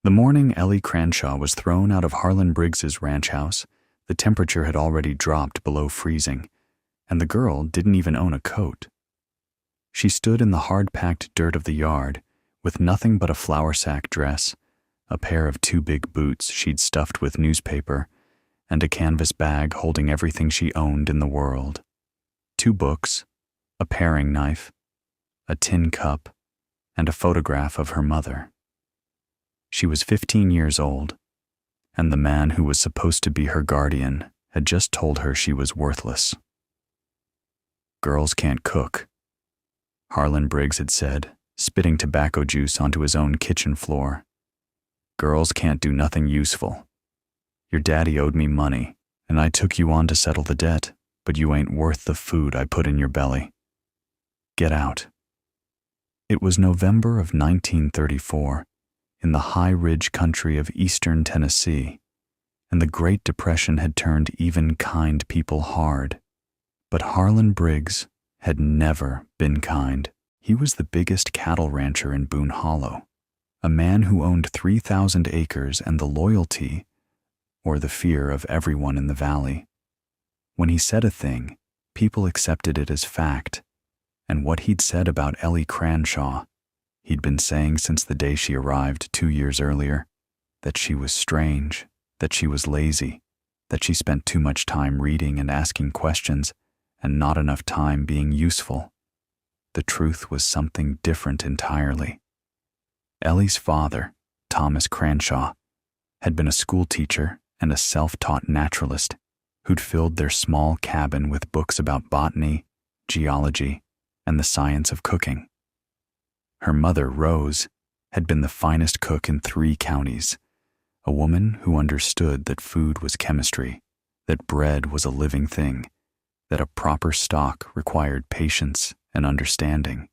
The morning Ellie Cranshaw was thrown out of Harlan Briggs's ranch house, the temperature had already dropped below freezing, and the girl didn't even own a coat. She stood in the hard-packed dirt of the yard, with nothing but a flour sack dress, a pair of too big boots she'd stuffed with newspaper, and a canvas bag holding everything she owned in the world. 2 books, a paring knife, a tin cup, and a photograph of her mother. She was 15 years old, and the man who was supposed to be her guardian had just told her she was worthless. "Girls can't cook," Harlan Briggs had said, spitting tobacco juice onto his own kitchen floor. "Girls can't do nothing useful. Your daddy owed me money, and I took you on to settle the debt, but you ain't worth the food I put in your belly. Get out." It was November of 1934, in the high-ridge country of eastern Tennessee, and the Great Depression had turned even kind people hard. But Harlan Briggs had never been kind. He was the biggest cattle rancher in Boone Hollow, a man who owned 3,000 acres and the loyalty, or the fear, of everyone in the valley. When he said a thing, people accepted it as fact, and what he'd said about Ellie Cranshaw, he'd been saying since the day she arrived 2 years earlier, that she was strange, that she was lazy, that she spent too much time reading and asking questions, and not enough time being useful. The truth was something different entirely. Ellie's father, Thomas Cranshaw, had been a school teacher and a self-taught naturalist who'd filled their small cabin with books about botany, geology, and the science of cooking. Her mother, Rose, had been the finest cook in 3 counties, a woman who understood that food was chemistry, that bread was a living thing, that a proper stock required patience and understanding.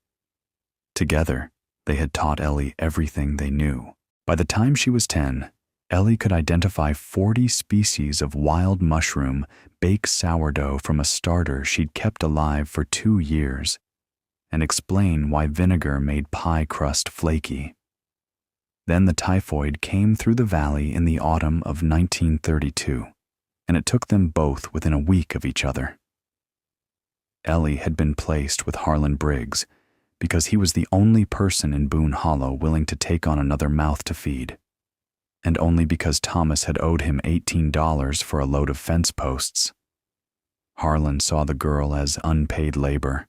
Together, they had taught Ellie everything they knew. By the time she was 10, Ellie could identify 40 species of wild mushroom, bake sourdough from a starter she'd kept alive for 2 years, and explain why vinegar made pie crust flaky. Then the typhoid came through the valley in the autumn of 1932, and it took them both within a week of each other. Ellie had been placed with Harlan Briggs because he was the only person in Boone Hollow willing to take on another mouth to feed, and only because Thomas had owed him $18 for a load of fence posts. Harlan saw the girl as unpaid labor.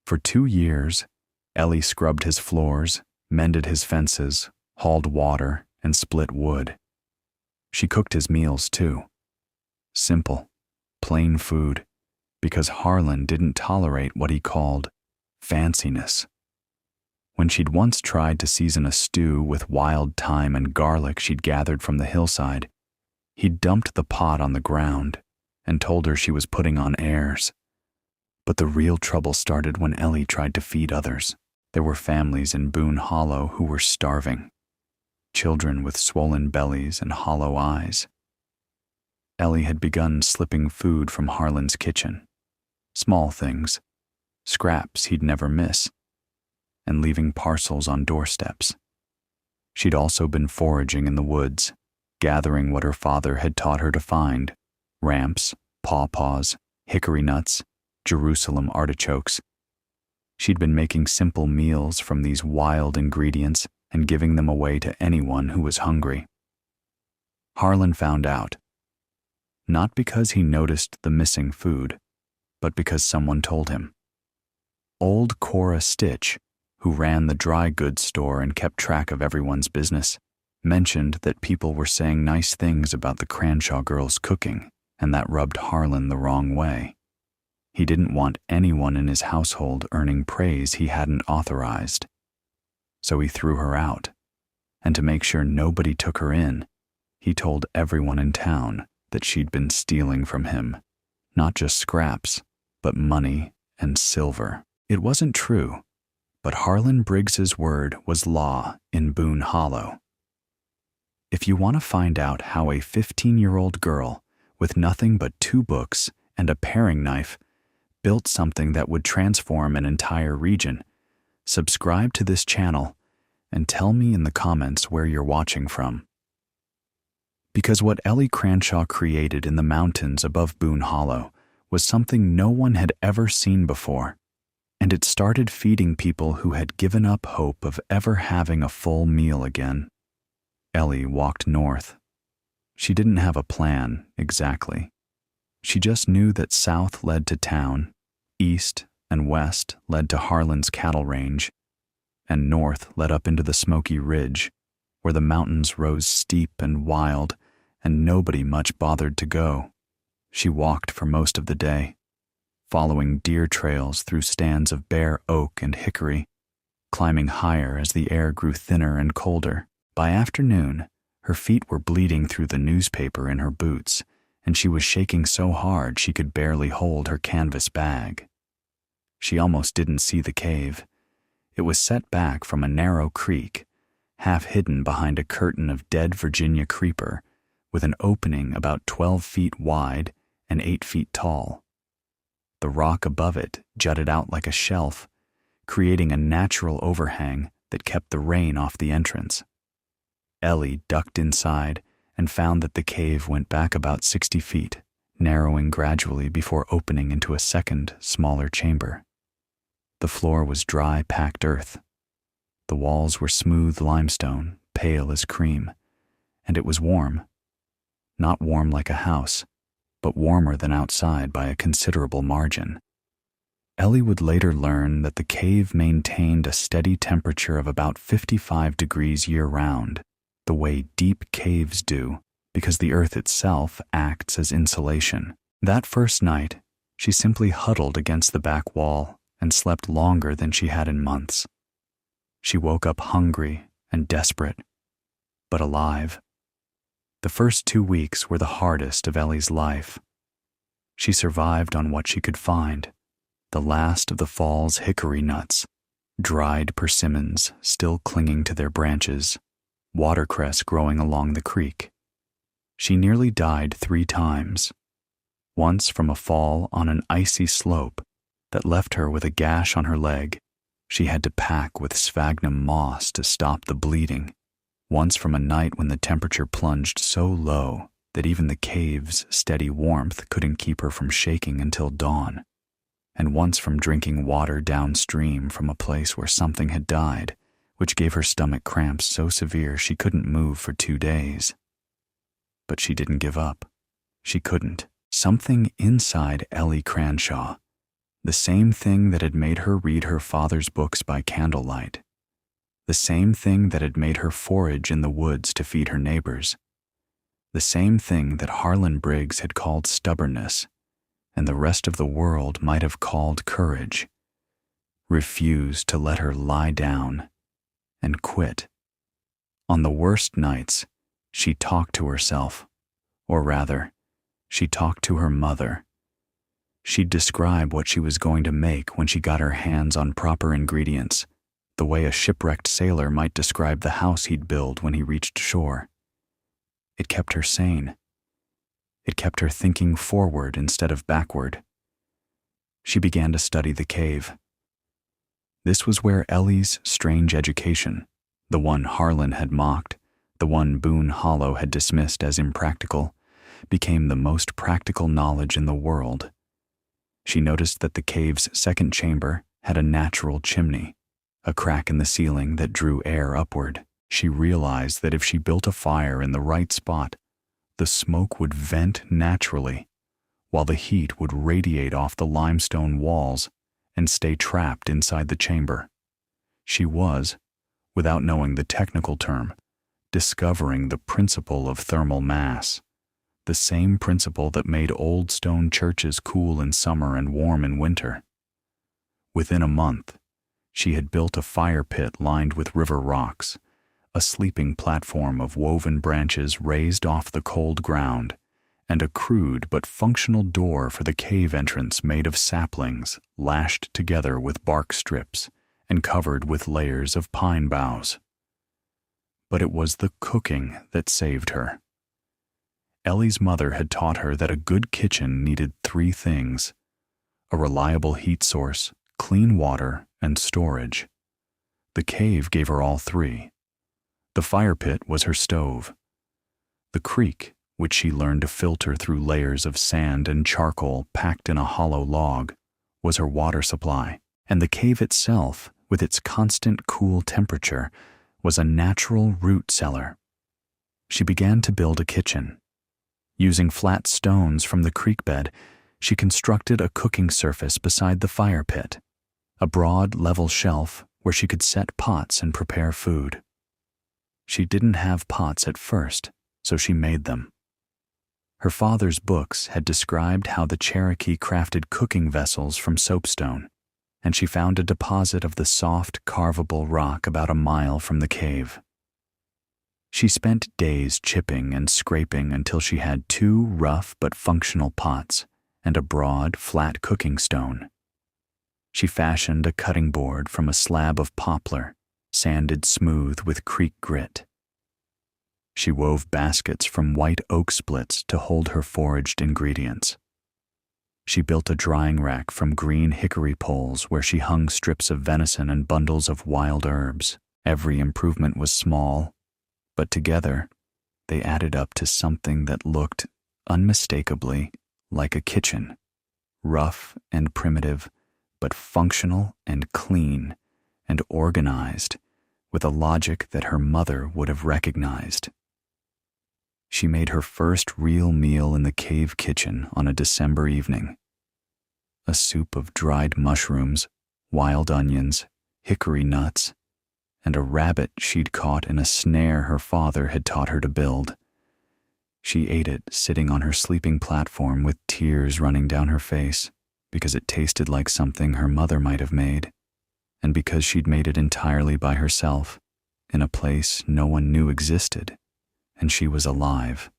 For 2 years, Ellie scrubbed his floors, mended his fences, hauled water, and split wood. She cooked his meals too. Simple, plain food, because Harlan didn't tolerate what he called fanciness. When she'd once tried to season a stew with wild thyme and garlic she'd gathered from the hillside, he dumped the pot on the ground and told her she was putting on airs. But the real trouble started when Ellie tried to feed others. There were families in Boone Hollow who were starving, children with swollen bellies and hollow eyes. Ellie had begun slipping food from Harlan's kitchen, small things, scraps he'd never miss, and leaving parcels on doorsteps. She'd also been foraging in the woods, gathering what her father had taught her to find: ramps, pawpaws, hickory nuts, Jerusalem artichokes. She'd been making simple meals from these wild ingredients and giving them away to anyone who was hungry. Harlan found out, not because he noticed the missing food, but because someone told him. Old Cora Stitch, who ran the dry goods store and kept track of everyone's business, mentioned that people were saying nice things about the Cranshaw girls' cooking, and that rubbed Harlan the wrong way. He didn't want anyone in his household earning praise he hadn't authorized. So he threw her out, and to make sure nobody took her in, he told everyone in town that she'd been stealing from him, not just scraps, but money and silver. It wasn't true, but Harlan Briggs's word was law in Boone Hollow. If you want to find out how a 15-year-old girl with nothing but 2 books and a paring knife built something that would transform an entire region, subscribe to this channel and tell me in the comments where you're watching from. Because what Ellie Cranshaw created in the mountains above Boone Hollow was something no one had ever seen before, and it started feeding people who had given up hope of ever having a full meal again. Ellie walked north. She didn't have a plan, exactly. She just knew that south led to town, east and west led to Harlan's cattle range, and north led up into the Smoky Ridge, where the mountains rose steep and wild, and nobody much bothered to go. She walked for most of the day, following deer trails through stands of bare oak and hickory, climbing higher as the air grew thinner and colder. By afternoon, her feet were bleeding through the newspaper in her boots, and she was shaking so hard she could barely hold her canvas bag. She almost didn't see the cave. It was set back from a narrow creek, half hidden behind a curtain of dead Virginia creeper, with an opening about 12 feet wide and 8 feet tall. The rock above it jutted out like a shelf, creating a natural overhang that kept the rain off the entrance. Ellie ducked inside and found that the cave went back about 60 feet, narrowing gradually before opening into a second, smaller chamber. The floor was dry, packed earth. The walls were smooth limestone, pale as cream, and it was warm. Not warm like a house, but warmer than outside by a considerable margin. Ellie would later learn that the cave maintained a steady temperature of about 55 degrees year-round, the way deep caves do, because the earth itself acts as insulation. That first night, she simply huddled against the back wall and slept longer than she had in months. She woke up hungry and desperate, but alive. The first 2 weeks were the hardest of Ellie's life. She survived on what she could find, the last of the fall's hickory nuts, dried persimmons still clinging to their branches, watercress growing along the creek. She nearly died 3 times, once from a fall on an icy slope that left her with a gash on her leg. She had to pack with sphagnum moss to stop the bleeding. Once from a night when the temperature plunged so low that even the cave's steady warmth couldn't keep her from shaking until dawn. And once from drinking water downstream from a place where something had died, which gave her stomach cramps so severe she couldn't move for 2 days. But she didn't give up. She couldn't. Something inside Ellie Cranshaw, the same thing that had made her read her father's books by candlelight, the same thing that had made her forage in the woods to feed her neighbors, the same thing that Harlan Briggs had called stubbornness, and the rest of the world might have called courage, refused to let her lie down and quit. On the worst nights, she talked to herself, or rather, she talked to her mother. She'd describe what she was going to make when she got her hands on proper ingredients, the way a shipwrecked sailor might describe the house he'd build when he reached shore. It kept her sane. It kept her thinking forward instead of backward. She began to study the cave. This was where Ellie's strange education, the one Harlan had mocked, the one Boone Hollow had dismissed as impractical, became the most practical knowledge in the world. She noticed that the cave's second chamber had a natural chimney, a crack in the ceiling that drew air upward. She realized that if she built a fire in the right spot, the smoke would vent naturally, while the heat would radiate off the limestone walls and stay trapped inside the chamber. She was, without knowing the technical term, discovering the principle of thermal mass, the same principle that made old stone churches cool in summer and warm in winter. Within a month, she had built a fire pit lined with river rocks, a sleeping platform of woven branches raised off the cold ground, and a crude but functional door for the cave entrance made of saplings lashed together with bark strips and covered with layers of pine boughs. But it was the cooking that saved her. Ellie's mother had taught her that a good kitchen needed 3 things: a reliable heat source, clean water, and storage. The cave gave her all three. The fire pit was her stove. The creek, which she learned to filter through layers of sand and charcoal packed in a hollow log, was her water supply. And the cave itself, with its constant cool temperature, was a natural root cellar. She began to build a kitchen. Using flat stones from the creek bed, she constructed a cooking surface beside the fire pit, a broad, level shelf where she could set pots and prepare food. She didn't have pots at first, so she made them. Her father's books had described how the Cherokee crafted cooking vessels from soapstone, and she found a deposit of the soft, carvable rock about a mile from the cave. She spent days chipping and scraping until she had 2 rough but functional pots and a broad, flat cooking stone. She fashioned a cutting board from a slab of poplar, sanded smooth with creek grit. She wove baskets from white oak splits to hold her foraged ingredients. She built a drying rack from green hickory poles where she hung strips of venison and bundles of wild herbs. Every improvement was small, but together they added up to something that looked unmistakably like a kitchen, rough and primitive, but functional and clean and organized, with a logic that her mother would have recognized. She made her first real meal in the cave kitchen on a December evening. A soup of dried mushrooms, wild onions, hickory nuts, and a rabbit she'd caught in a snare her father had taught her to build. She ate it sitting on her sleeping platform with tears running down her face because it tasted like something her mother might have made, and because she'd made it entirely by herself in a place no one knew existed, and she was alive.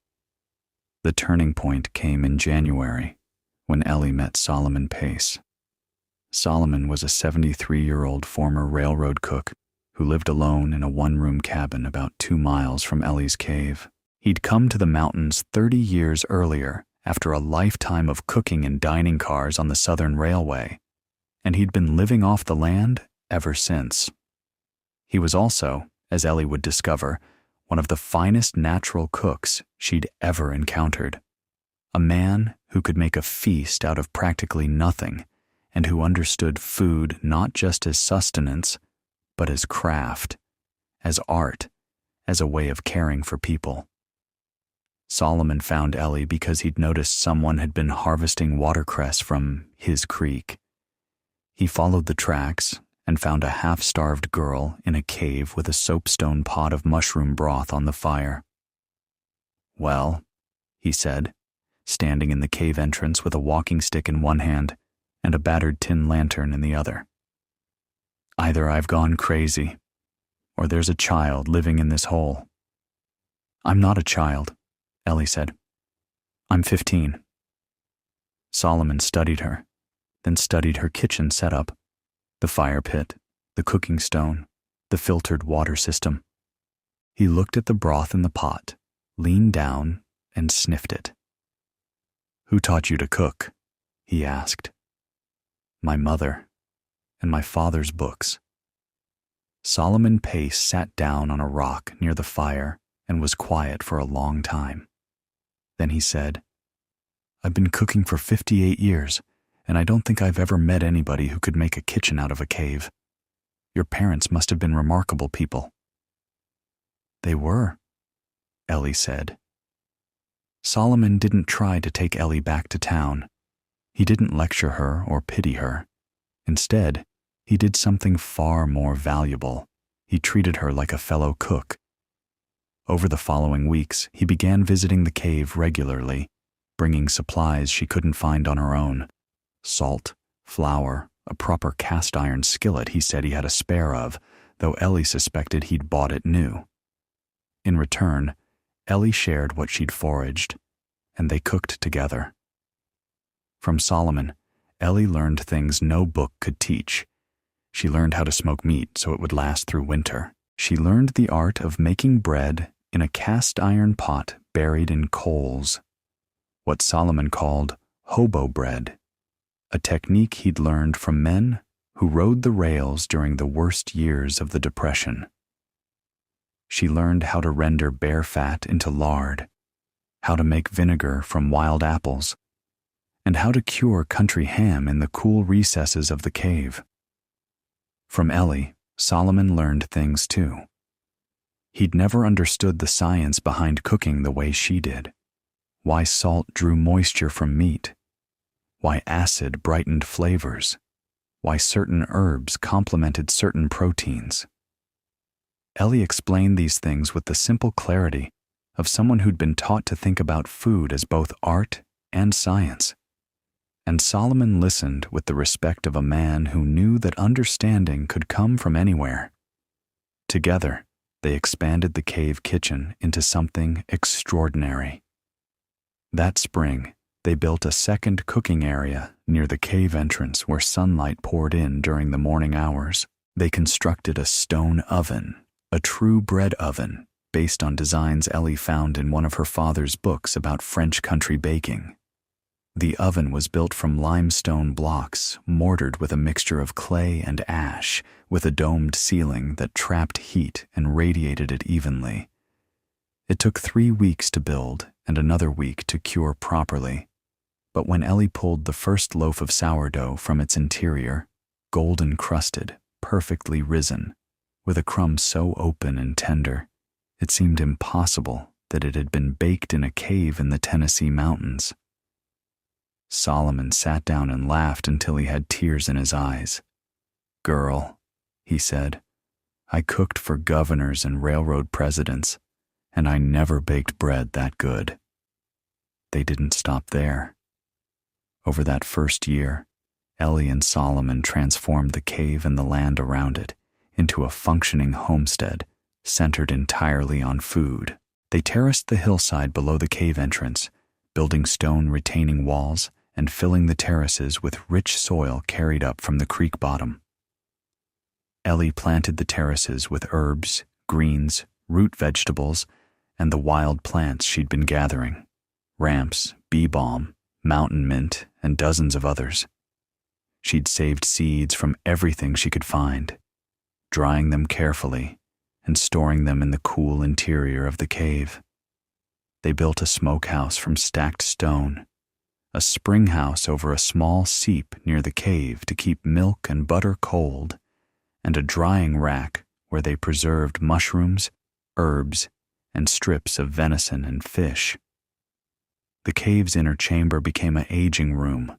The turning point came in January when Ellie met Solomon Pace. Solomon was a 73-year-old former railroad cook who lived alone in a one-room cabin about 2 miles from Ellie's cave. He'd come to the mountains 30 years earlier after a lifetime of cooking in dining cars on the Southern Railway, and he'd been living off the land ever since. He was also, as Ellie would discover, one of the finest natural cooks she'd ever encountered. A man who could make a feast out of practically nothing and who understood food not just as sustenance, but as craft, as art, as a way of caring for people. Solomon found Ellie because he'd noticed someone had been harvesting watercress from his creek. He followed the tracks and found a half-starved girl in a cave with a soapstone pot of mushroom broth on the fire. "Well," he said, standing in the cave entrance with a walking stick in one hand and a battered tin lantern in the other, "either I've gone crazy, or there's a child living in this hole." "I'm not a child," Ellie said. "I'm 15. Solomon studied her, then studied her kitchen setup, the fire pit, the cooking stone, the filtered water system. He looked at the broth in the pot, leaned down, and sniffed it. "Who taught you to cook?" he asked. "My mother, and my father's books." Solomon Pace sat down on a rock near the fire and was quiet for a long time. Then he said, "I've been cooking for 58 years, and I don't think I've ever met anybody who could make a kitchen out of a cave. Your parents must have been remarkable people." "They were," Ellie said. Solomon didn't try to take Ellie back to town. He didn't lecture her or pity her. Instead, he did something far more valuable. He treated her like a fellow cook. Over the following weeks, he began visiting the cave regularly, bringing supplies she couldn't find on her own. Salt, flour, a proper cast iron skillet he said he had a spare of, though Ellie suspected he'd bought it new. In return, Ellie shared what she'd foraged, and they cooked together. From Solomon, Ellie learned things no book could teach. She learned how to smoke meat so it would last through winter. She learned the art of making bread in a cast iron pot buried in coals, what Solomon called hobo bread, a technique he'd learned from men who rode the rails during the worst years of the Depression. She learned how to render bear fat into lard, how to make vinegar from wild apples, and how to cure country ham in the cool recesses of the cave. From Ellie, Solomon learned things too. He'd never understood the science behind cooking the way she did, why salt drew moisture from meat, why acid brightened flavors, why certain herbs complemented certain proteins. Ellie explained these things with the simple clarity of someone who'd been taught to think about food as both art and science. And Solomon listened with the respect of a man who knew that understanding could come from anywhere. Together, they expanded the cave kitchen into something extraordinary. That spring, they built a second cooking area near the cave entrance where sunlight poured in during the morning hours. They constructed a stone oven, a true bread oven, based on designs Ellie found in one of her father's books about French country baking. The oven was built from limestone blocks mortared with a mixture of clay and ash, with a domed ceiling that trapped heat and radiated it evenly. It took 3 weeks to build and another week to cure properly. But when Ellie pulled the first loaf of sourdough from its interior, golden crusted, perfectly risen, with a crumb so open and tender, it seemed impossible that it had been baked in a cave in the Tennessee mountains. Solomon sat down and laughed until he had tears in his eyes. "Girl," he said, "I cooked for governors and railroad presidents, and I never baked bread that good." They didn't stop there. Over that first year, Ellie and Solomon transformed the cave and the land around it into a functioning homestead centered entirely on food. They terraced the hillside below the cave entrance, building stone retaining walls and filling the terraces with rich soil carried up from the creek bottom. Ellie planted the terraces with herbs, greens, root vegetables, and the wild plants she'd been gathering: ramps, bee balm, mountain mint, and dozens of others. She'd saved seeds from everything she could find, drying them carefully and storing them in the cool interior of the cave. They built a smokehouse from stacked stone, a spring house over a small seep near the cave to keep milk and butter cold, and a drying rack where they preserved mushrooms, herbs, and strips of venison and fish. The cave's inner chamber became an aging room,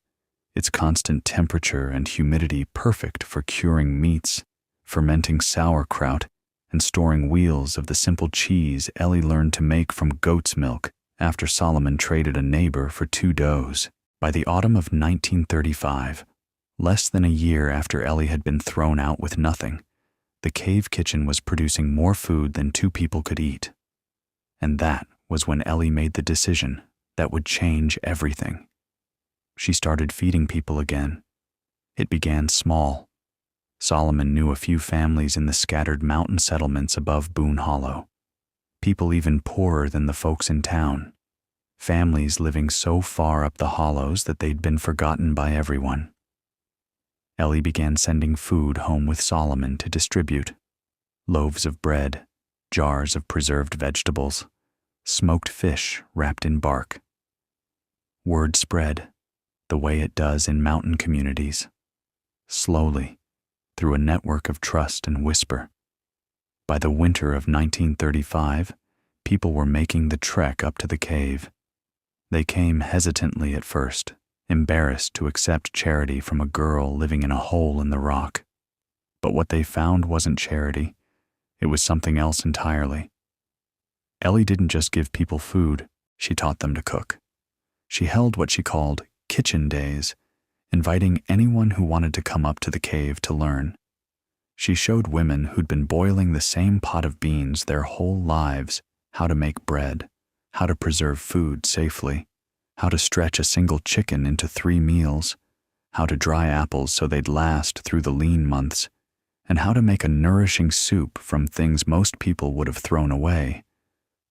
its constant temperature and humidity perfect for curing meats, fermenting sauerkraut, and storing wheels of the simple cheese Ellie learned to make from goat's milk after Solomon traded a neighbor for 2 doughs. By the autumn of 1935, less than a year after Ellie had been thrown out with nothing, the cave kitchen was producing more food than 2 people could eat. And that was when Ellie made the decision that would change everything. She started feeding people again. It began small. Solomon knew a few families in the scattered mountain settlements above Boone Hollow, people even poorer than the folks in town, families living so far up the hollows that they'd been forgotten by everyone. Ellie began sending food home with Solomon to distribute: loaves of bread, jars of preserved vegetables, smoked fish wrapped in bark. Word spread, the way it does in mountain communities, slowly, through a network of trust and whisper. By the winter of 1935, people were making the trek up to the cave. They came hesitantly at first, embarrassed to accept charity from a girl living in a hole in the rock. But what they found wasn't charity. It was something else entirely. Ellie didn't just give people food, she taught them to cook. She held what she called kitchen days, inviting anyone who wanted to come up to the cave to learn. She showed women who'd been boiling the same pot of beans their whole lives how to make bread, how to preserve food safely, how to stretch a single chicken into 3 meals, how to dry apples so they'd last through the lean months, and how to make a nourishing soup from things most people would have thrown away: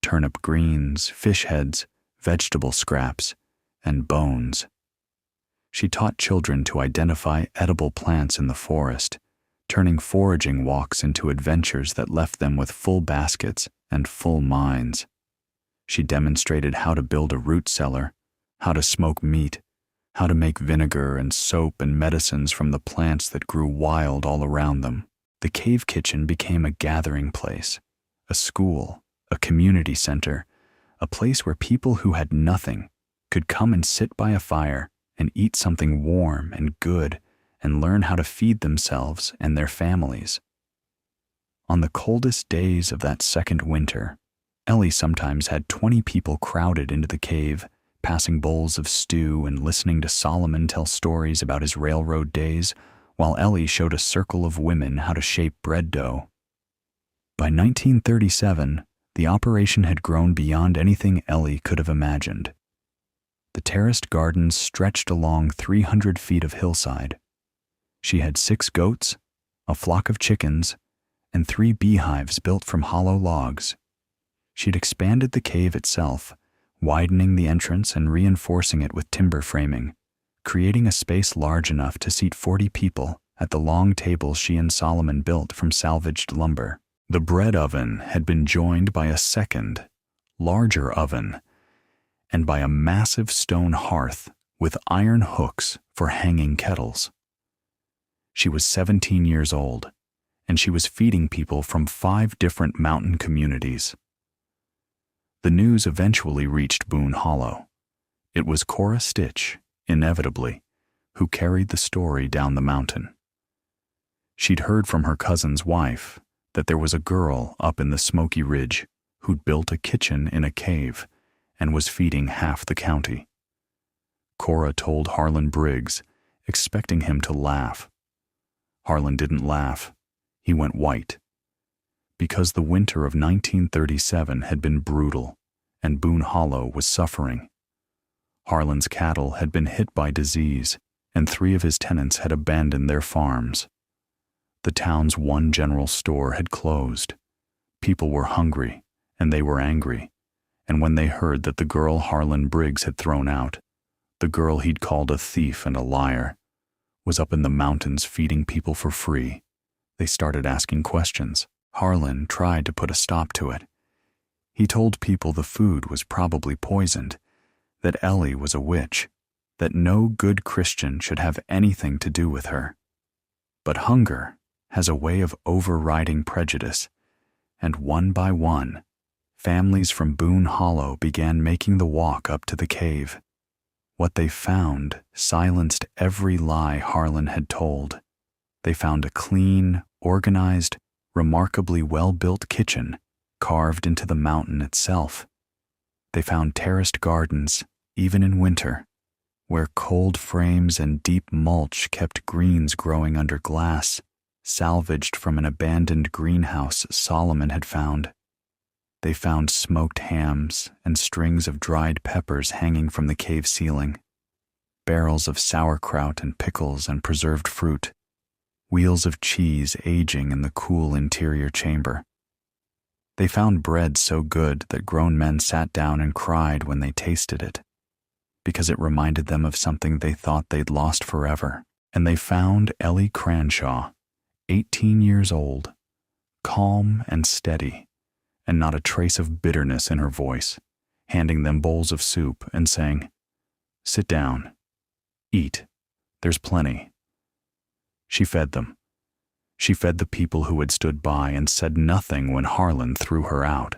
turnip greens, fish heads, vegetable scraps, and bones. She taught children to identify edible plants in the forest, turning foraging walks into adventures that left them with full baskets and full minds. She demonstrated how to build a root cellar, how to smoke meat, how to make vinegar and soap and medicines from the plants that grew wild all around them. The cave kitchen became a gathering place, a school, a community center, a place where people who had nothing could come and sit by a fire and eat something warm and good and learn how to feed themselves and their families. On the coldest days of that second winter, Ellie sometimes had 20 people crowded into the cave, passing bowls of stew and listening to Solomon tell stories about his railroad days, while Ellie showed a circle of women how to shape bread dough. By 1937, the operation had grown beyond anything Ellie could have imagined. The terraced gardens stretched along 300 feet of hillside. She had 6 goats, a flock of chickens, and 3 beehives built from hollow logs. She'd expanded the cave itself, widening the entrance and reinforcing it with timber framing, creating a space large enough to seat 40 people at the long tables she and Solomon built from salvaged lumber. The bread oven had been joined by a second, larger oven, and by a massive stone hearth with iron hooks for hanging kettles. She was 17 years old, and she was feeding people from 5 different mountain communities. The news eventually reached Boone Hollow. It was Cora Stitch, inevitably, who carried the story down the mountain. She'd heard from her cousin's wife that there was a girl up in the Smoky Ridge who'd built a kitchen in a cave and was feeding half the county. Cora told Harlan Briggs, expecting him to laugh. Harlan didn't laugh. He went white. Because the winter of 1937 had been brutal, and Boone Hollow was suffering. Harlan's cattle had been hit by disease, and 3 of his tenants had abandoned their farms. The town's one general store had closed. People were hungry, and they were angry, and when they heard that the girl Harlan Briggs had thrown out, the girl he'd called a thief and a liar, was up in the mountains feeding people for free, they started asking questions. Harlan tried to put a stop to it. He told people the food was probably poisoned, that Ellie was a witch, that no good Christian should have anything to do with her. But hunger has a way of overriding prejudice, and one by one, families from Boone Hollow began making the walk up to the cave. What they found silenced every lie Harlan had told. They found a clean, organized, remarkably well-built kitchen carved into the mountain itself. They found terraced gardens, even in winter, where cold frames and deep mulch kept greens growing under glass, salvaged from an abandoned greenhouse Solomon had found. They found smoked hams and strings of dried peppers hanging from the cave ceiling, barrels of sauerkraut and pickles and preserved fruit, wheels of cheese aging in the cool interior chamber. They found bread so good that grown men sat down and cried when they tasted it, because it reminded them of something they thought they'd lost forever. And they found Ellie Cranshaw, 18 years old, calm and steady, and not a trace of bitterness in her voice, handing them bowls of soup and saying, "Sit down. Eat. There's plenty." She fed them. She fed the people who had stood by and said nothing when Harlan threw her out.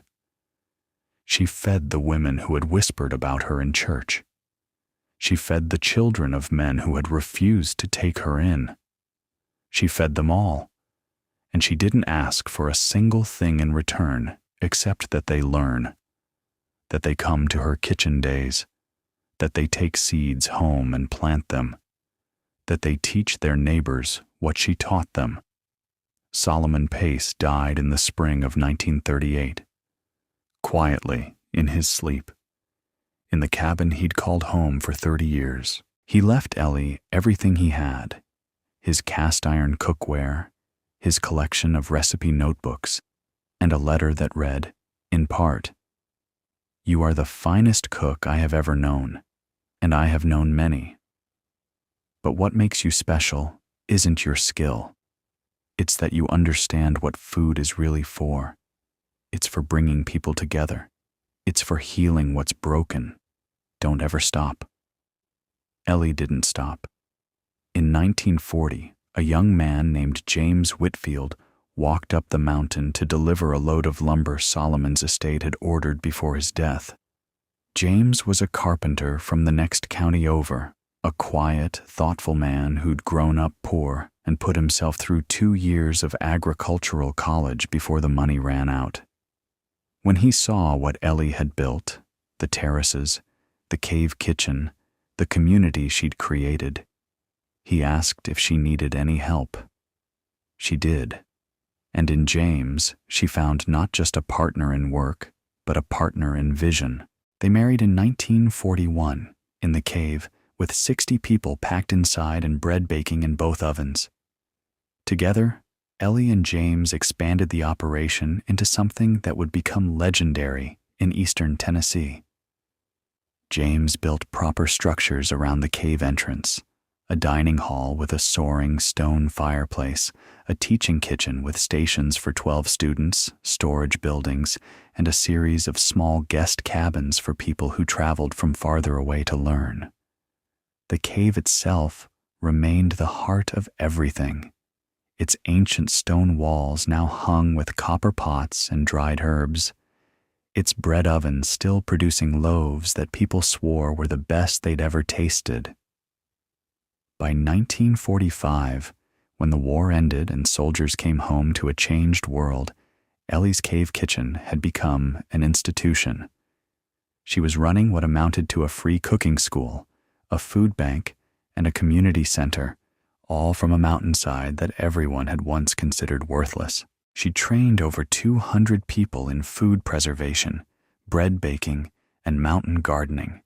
She fed the women who had whispered about her in church. She fed the children of men who had refused to take her in. She fed them all, and she didn't ask for a single thing in return except that they learn, that they come to her kitchen days, that they take seeds home and plant them, that they teach their neighbors what she taught them. Solomon Pace died in the spring of 1938, quietly in his sleep, in the cabin he'd called home for 30 years. He left Ellie everything he had, his cast-iron cookware, his collection of recipe notebooks, and a letter that read, in part, "You are the finest cook I have ever known, and I have known many. But what makes you special isn't your skill. It's that you understand what food is really for. It's for bringing people together. It's for healing what's broken. Don't ever stop. Ellie didn't stop. In 1940, a young man named James Whitfield walked up the mountain to deliver a load of lumber Solomon's estate had ordered before his death. James was a carpenter from the next county over, a quiet, thoughtful man who'd grown up poor and put himself through 2 years of agricultural college before the money ran out. When he saw what Ellie had built, the terraces, the cave kitchen, the community she'd created, he asked if she needed any help. She did. And in James, she found not just a partner in work, but a partner in vision. They married in 1941, in the cave, with 60 people packed inside and bread baking in both ovens. Together, Ellie and James expanded the operation into something that would become legendary in eastern Tennessee. James built proper structures around the cave entrance, a dining hall with a soaring stone fireplace, a teaching kitchen with stations for 12 students, storage buildings, and a series of small guest cabins for people who traveled from farther away to learn. The cave itself remained the heart of everything. Its ancient stone walls now hung with copper pots and dried herbs, its bread oven still producing loaves that people swore were the best they'd ever tasted. By 1945, when the war ended and soldiers came home to a changed world, Ellie's Cave Kitchen had become an institution. She was running what amounted to a free cooking school, a food bank, and a community center, all from a mountainside that everyone had once considered worthless. She trained over 200 people in food preservation, bread baking, and mountain gardening.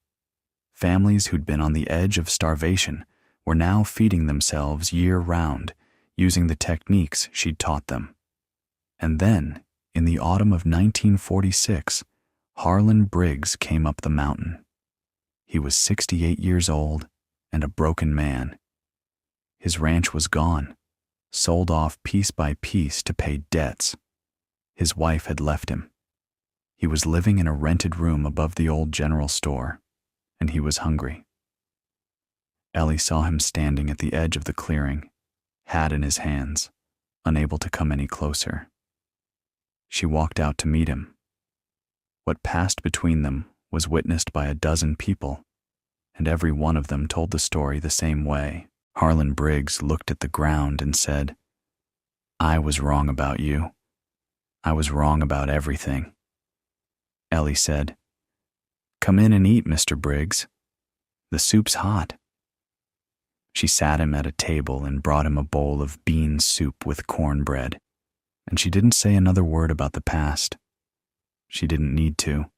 Families who'd been on the edge of starvation were now feeding themselves year-round, using the techniques she'd taught them. And then, in the autumn of 1946, Harlan Briggs came up the mountain. He was 68 years old and a broken man. His ranch was gone, sold off piece by piece to pay debts. His wife had left him. He was living in a rented room above the old general store, and he was hungry. Ellie saw him standing at the edge of the clearing, hat in his hands, unable to come any closer. She walked out to meet him. What passed between them was witnessed by a dozen people, and every one of them told the story the same way. Harlan Briggs looked at the ground and said, "I was wrong about you. I was wrong about everything." Ellie said, "Come in and eat, Mr. Briggs. The soup's hot." She sat him at a table and brought him a bowl of bean soup with cornbread, and she didn't say another word about the past. She didn't need to.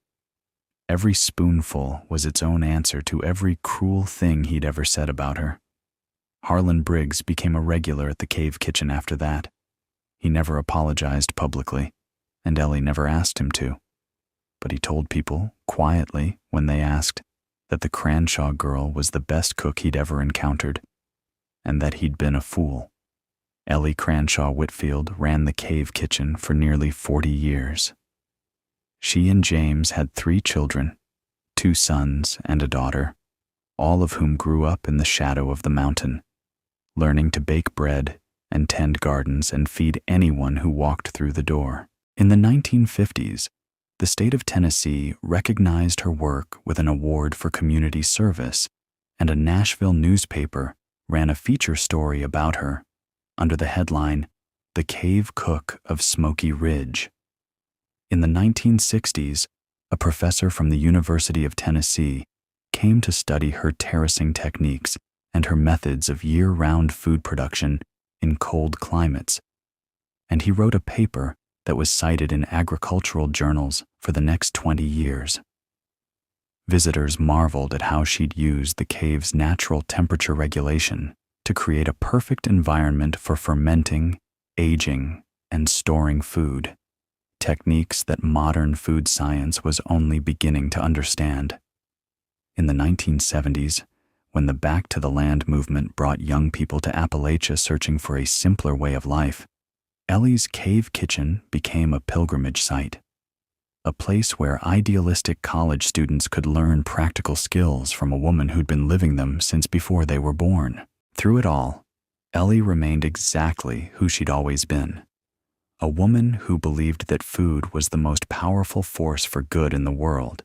Every spoonful was its own answer to every cruel thing he'd ever said about her. Harlan Briggs became a regular at the cave kitchen after that. He never apologized publicly, and Ellie never asked him to. But he told people, quietly, when they asked, that the Cranshaw girl was the best cook he'd ever encountered, and that he'd been a fool. Ellie Cranshaw Whitfield ran the cave kitchen for nearly 40 years. She and James had 3 children, 2 sons and a daughter, all of whom grew up in the shadow of the mountain, learning to bake bread and tend gardens and feed anyone who walked through the door. In the 1950s, the state of Tennessee recognized her work with an award for community service, and a Nashville newspaper ran a feature story about her under the headline, "The Cave Cook of Smoky Ridge." In the 1960s, a professor from the University of Tennessee came to study her terracing techniques and her methods of year-round food production in cold climates, and he wrote a paper that was cited in agricultural journals for the next 20 years. Visitors marveled at how she'd used the cave's natural temperature regulation to create a perfect environment for fermenting, aging, and storing food, techniques that modern food science was only beginning to understand. In the 1970s, when the Back to the Land movement brought young people to Appalachia searching for a simpler way of life, Ellie's cave kitchen became a pilgrimage site, a place where idealistic college students could learn practical skills from a woman who'd been living them since before they were born. Through it all, Ellie remained exactly who she'd always been, a woman who believed that food was the most powerful force for good in the world,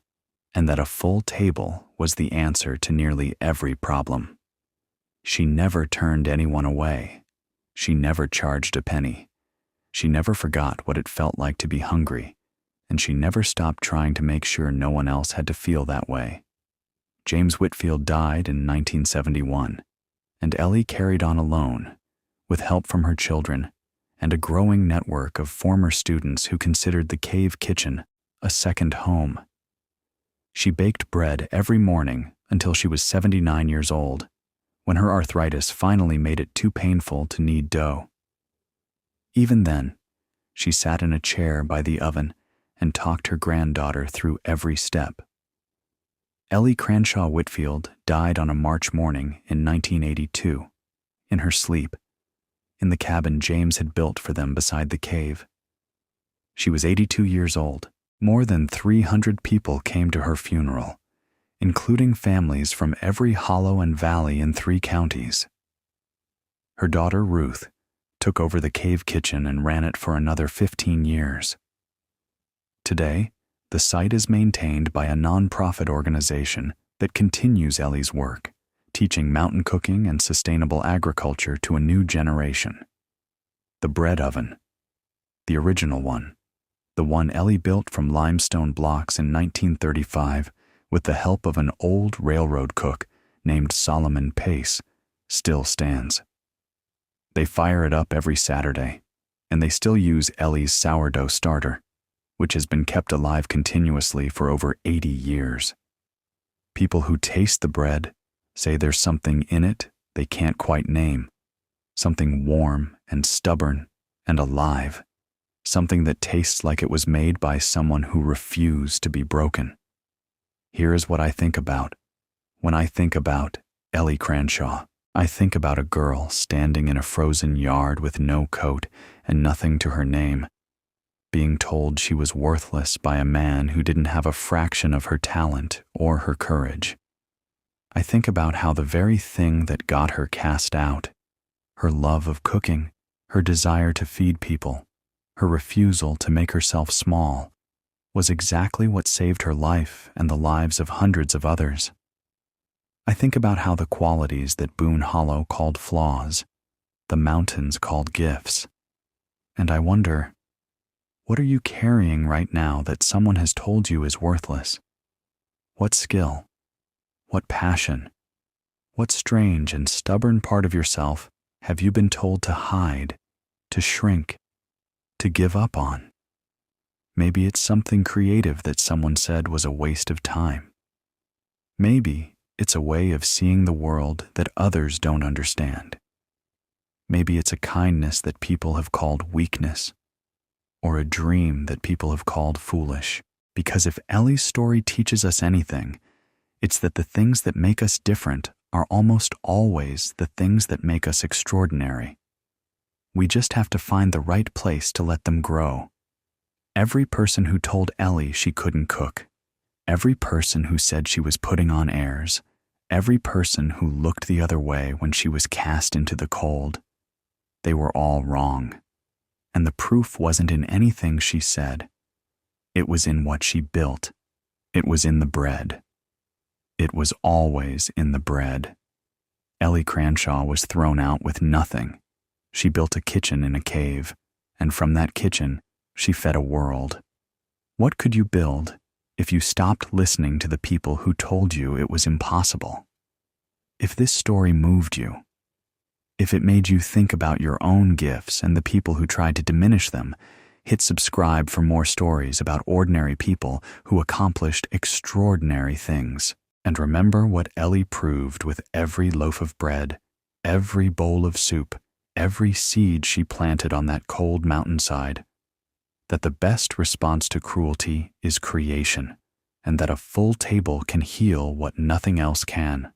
and that a full table was the answer to nearly every problem. She never turned anyone away. She never charged a penny. She never forgot what it felt like to be hungry, and she never stopped trying to make sure no one else had to feel that way. James Whitfield died in 1971, and Ellie carried on alone, with help from her children and a growing network of former students who considered the cave kitchen a second home. She baked bread every morning until she was 79 years old, when her arthritis finally made it too painful to knead dough. Even then, she sat in a chair by the oven and talked her granddaughter through every step. Ellie Cranshaw Whitfield died on a March morning in 1982, in her sleep, in the cabin James had built for them beside the cave. She was 82 years old. More than 300 people came to her funeral, including families from every hollow and valley in 3 counties. Her daughter, Ruth, took over the cave kitchen and ran it for another 15 years. Today, the site is maintained by a nonprofit organization that continues Ellie's work, teaching mountain cooking and sustainable agriculture to a new generation. The bread oven, the original one, the one Ellie built from limestone blocks in 1935 with the help of an old railroad cook named Solomon Pace, still stands. They fire it up every Saturday, and they still use Ellie's sourdough starter, which has been kept alive continuously for over 80 years. People who taste the bread say there's something in it they can't quite name, something warm and stubborn and alive, something that tastes like it was made by someone who refused to be broken. Here is what I think about. When I think about Ellie Cranshaw, I think about a girl standing in a frozen yard with no coat and nothing to her name, being told she was worthless by a man who didn't have a fraction of her talent or her courage. I think about how the very thing that got her cast out, her love of cooking, her desire to feed people, her refusal to make herself small, was exactly what saved her life and the lives of hundreds of others. I think about how the qualities that Boone Hollow called flaws, the mountains called gifts, and I wonder, what are you carrying right now that someone has told you is worthless? What skill? What passion? What strange and stubborn part of yourself have you been told to hide, to shrink, to give up on? Maybe it's something creative that someone said was a waste of time. Maybe it's a way of seeing the world that others don't understand. Maybe it's a kindness that people have called weakness, or a dream that people have called foolish. Because if Ellie's story teaches us anything, it's that the things that make us different are almost always the things that make us extraordinary. We just have to find the right place to let them grow. Every person who told Ellie she couldn't cook, every person who said she was putting on airs, every person who looked the other way when she was cast into the cold, they were all wrong. And the proof wasn't in anything she said. It was in what she built. It was in the bread. It was always in the bread. Ellie Cranshaw was thrown out with nothing. She built a kitchen in a cave, and from that kitchen, she fed a world. What could you build if you stopped listening to the people who told you it was impossible? If this story moved you, if it made you think about your own gifts and the people who tried to diminish them, hit subscribe for more stories about ordinary people who accomplished extraordinary things. And remember what Ellie proved with every loaf of bread, every bowl of soup, every seed she planted on that cold mountainside, that the best response to cruelty is creation, and that a full table can heal what nothing else can.